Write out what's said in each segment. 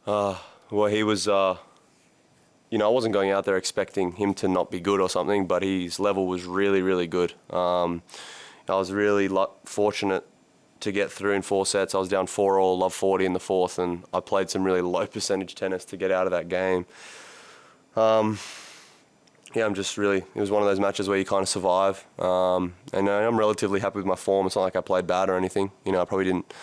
Well, he was, I wasn't going out there expecting him to not be good or something, but his level was really, really good. I was really fortunate to get through in 4 sets. I was down 4-all, love 40 in the fourth, and I played some really low percentage tennis to get out of that game. It was one of those matches where you kind of survive. And I'm relatively happy with my form. It's not like I played bad or anything. I probably didn't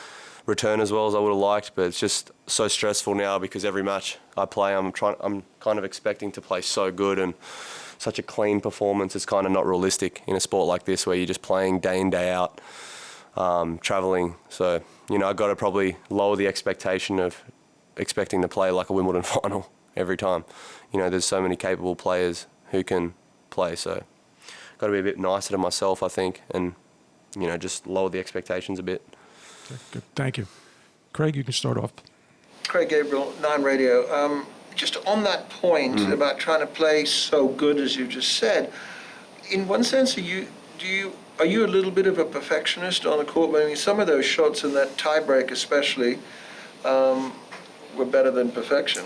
return as well as I would have liked, but it's just so stressful now because every match I play, I'm kind of expecting to play so good, and such a clean performance is kind of not realistic in a sport like this where you're just playing day in, day out, traveling. So, I've got to probably lower the expectation of expecting to play like a Wimbledon final every time. There's so many capable players who can play, so got to be a bit nicer to myself, I think, and just lower the expectations a bit. Okay, good. Thank you. Craig, you can start off. Craig Gabriel, Nine Radio. Just on that point about trying to play so good as you just said, in one sense, are you a little bit of a perfectionist on the court? I mean, some of those shots in that tiebreak especially were better than perfection.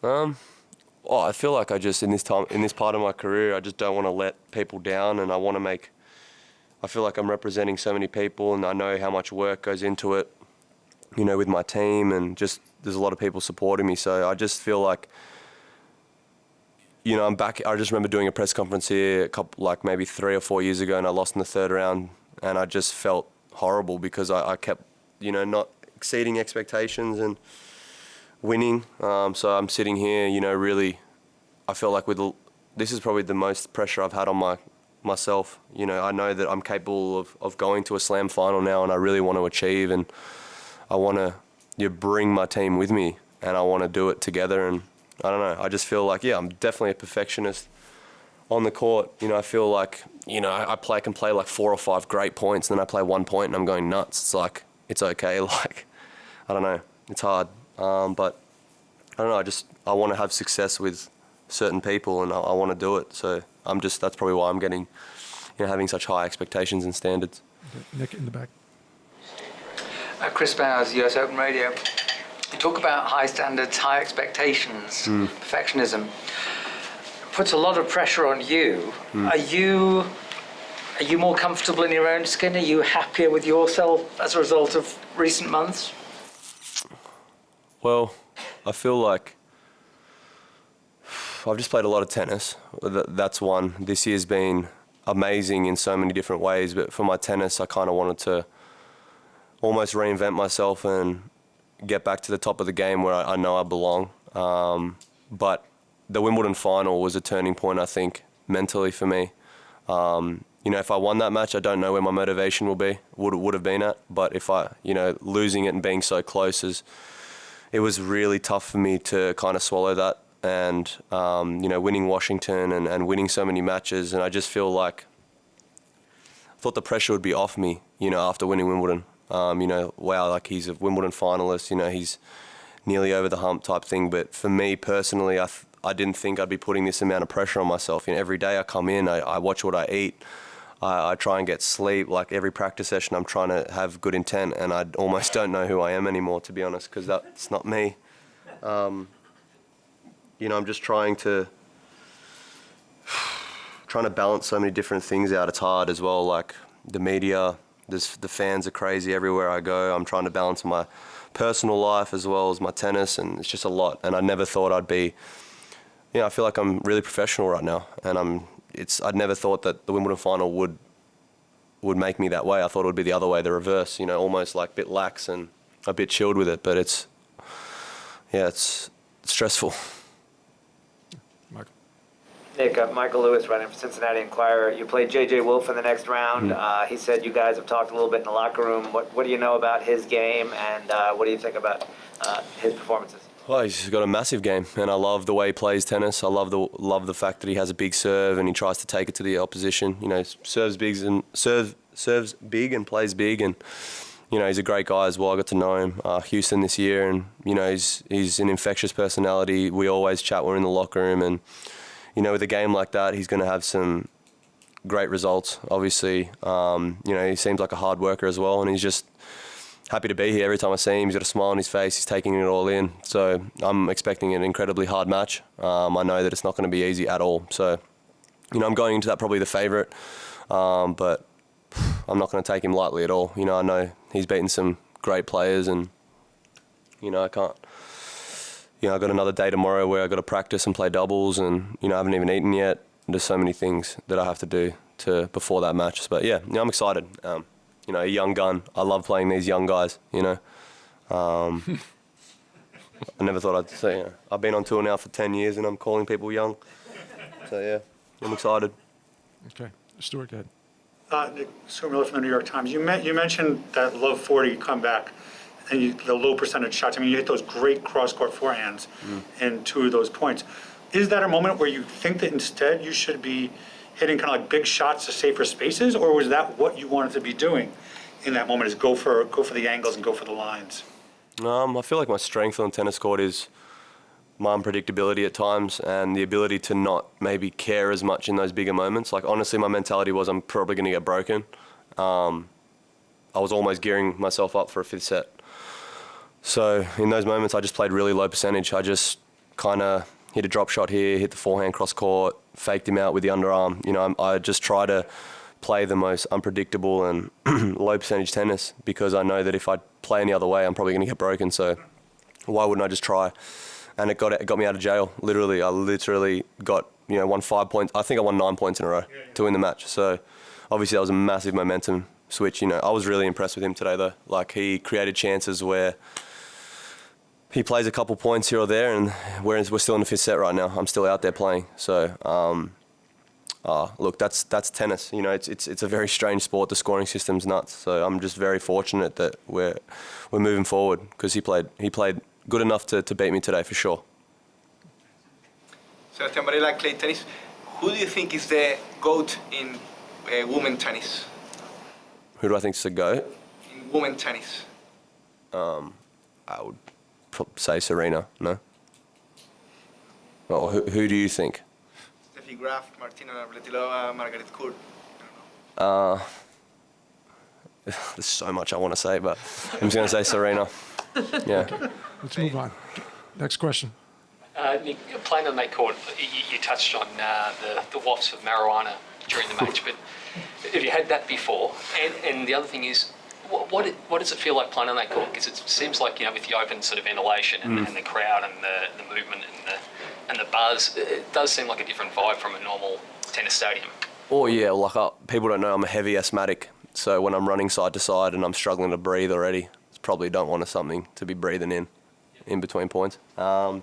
I feel like I just, in this part of my career, I just don't want to let people down, and I feel like I'm representing so many people, and I know how much work goes into it, with my team, and just there's a lot of people supporting me. So I just feel like, I'm back. I just remember doing a press conference here maybe 3 or 4 years ago, and I lost in the third round, and I just felt horrible because I kept, not exceeding expectations and winning. So I'm sitting here, really, I feel like this is probably the most pressure I've had on myself. I know that I'm capable of going to a slam final now, and I really want to achieve, and I want to bring my team with me, and I want to do it together. And I don't know, I just feel like, I'm definitely a perfectionist on the court. I feel like, I can play like 4 or 5 great points, and then I play 1 point and I'm going nuts. It's like, it's okay. Like, I don't know, it's hard. But I don't know, I want to have success with certain people, and I want to do it. So that's probably why I'm getting, having such high expectations and standards. Okay. Nick in the back. Chris Bowers, US Open Radio. You talk about high standards, high expectations, perfectionism. Puts a lot of pressure on you. Are you more comfortable in your own skin? Are you happier with yourself as a result of recent months? Well, I feel like I've just played a lot of tennis. That's one. This year's been amazing in so many different ways, but for my tennis, I kind of wanted to almost reinvent myself and get back to the top of the game where I know I belong. But the Wimbledon final was a turning point, I think, mentally for me. If I won that match, I don't know where my motivation would have been at. But if losing it and being so close, it was really tough for me to kind of swallow that. And, winning Washington and winning so many matches. And I just feel like I thought the pressure would be off me, after winning Wimbledon. Wow, like he's a Wimbledon finalist, he's nearly over the hump type thing. But for me personally, I didn't think I'd be putting this amount of pressure on myself. Every day I come in, I watch what I eat. I try and get sleep. Like every practice session, I'm trying to have good intent, and I almost don't know who I am anymore, to be honest, because that's not me. I'm just trying to balance so many different things out. It's hard as well, like the media. The fans are crazy everywhere I go. I'm trying to balance my personal life as well as my tennis, and it's just a lot. And I never thought I'd be, I feel like I'm really professional right now, and I'd never thought that the Wimbledon final would make me that way. I thought it would be the other way, the reverse, almost like a bit lax and a bit chilled with it. But it's stressful. Nick, Michael Lewis running for Cincinnati Enquirer. You played J.J. Wolf in the next round. He said you guys have talked a little bit in the locker room. What do you know about his game, and what do you think about his performances? Well, he's got a massive game, and I love the way he plays tennis. I love the fact that he has a big serve and he tries to take it to the opposition. Serves big and plays big, and he's a great guy as well. I got to know him, Houston this year, and he's an infectious personality. We always chat. We're in the locker room, and with a game like that, he's going to have some great results, obviously. He seems like a hard worker as well, and he's just, happy to be here. Every time I see him, he's got a smile on his face. He's taking it all in. So I'm expecting an incredibly hard match. I know that it's not going to be easy at all. So, I'm going into that probably the favourite, but I'm not going to take him lightly at all. I know he's beaten some great players, and I can't. I've got another day tomorrow where I've got to practice and play doubles, and I haven't even eaten yet. There's so many things that I have to do before that match. But yeah, I'm excited. A young gun. I love playing these young guys. I never thought I'd say. I've been on tour now for 10 years, and I'm calling people young. So yeah, I'm excited. Okay. Stuart, go ahead. Nick Miller from the New York Times. You mentioned that low 40 comeback and the low percentage shots. I mean, you hit those great cross-court forehands in 2 of those points. Is that a moment where you think that instead you should be hitting kind of like big shots to safer spaces, or was that what you wanted to be doing in that moment? Is go for the angles and go for the lines? I feel like my strength on the tennis court is my unpredictability at times and the ability to not maybe care as much in those bigger moments. Like, honestly, my mentality was I'm probably going to get broken. I was almost gearing myself up for a 5th set. So in those moments, I just played really low percentage. I just kind of hit a drop shot here, hit the forehand cross court, faked him out with the underarm. I just try to play the most unpredictable and low percentage tennis because I know that if I play any other way, I'm probably going to get broken. So why wouldn't I just try? And it got me out of jail. Literally, I got won 5 points. I think I won 9 points in a row to win the match. So obviously that was a massive momentum switch. I was really impressed with him today though. Like, he created chances where he plays a couple points here or there, and we're still in the 5th set right now. I'm still out there playing. So look, that's tennis. It's a very strange sport. The scoring system's nuts. So I'm just very fortunate that we're moving forward because he played good enough to beat me today for sure. Sebastián Varela, Clay Tennis. Who do you think is the GOAT in women tennis? Who do I think is the GOAT? In women tennis. I would say Serena, no? Well, who do you think? Steffi Graf, Martina Navratilova, Margaret Court. There's so much I want to say, but I'm just going to say Serena. Yeah. Let's move on. Next question. Nick, playing on that court, you touched on the wafts of marijuana during the match, but have you had that before? And the other thing is, what does it feel like playing on that court? Because it seems like, with the open sort of ventilation and the crowd and the movement and the buzz, it does seem like a different vibe from a normal tennis stadium. Oh yeah, like people don't know I'm a heavy asthmatic, so when I'm running side to side and I'm struggling to breathe already, it's probably don't want something to be breathing in between points. But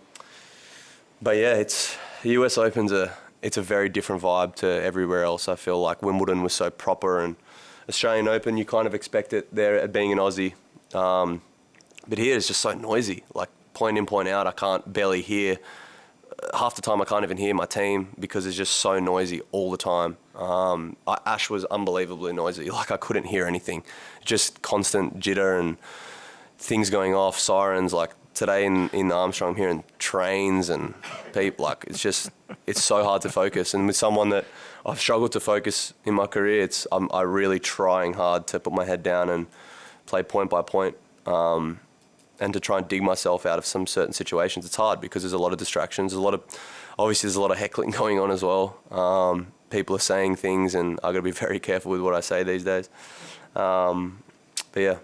yeah, the US Open's it's a very different vibe to everywhere else. I feel like Wimbledon was so proper, and Australian Open, you kind of expect it there at being an Aussie. But here it's just so noisy, like point in, point out. I can't barely hear. Half the time I can't even hear my team because it's just so noisy all the time. Ash was unbelievably noisy. Like, I couldn't hear anything. Just constant jitter and things going off, sirens. Like today in the Armstrong, I'm hearing trains and people. Like, it's so hard to focus. And with someone that I've struggled to focus in my career, I'm really trying hard to put my head down and play point by point. And to try and dig myself out of some certain situations. It's hard because there's a lot of distractions. Obviously there's a lot of heckling going on as well. People are saying things, and I've got to be very careful with what I say these days. But yeah,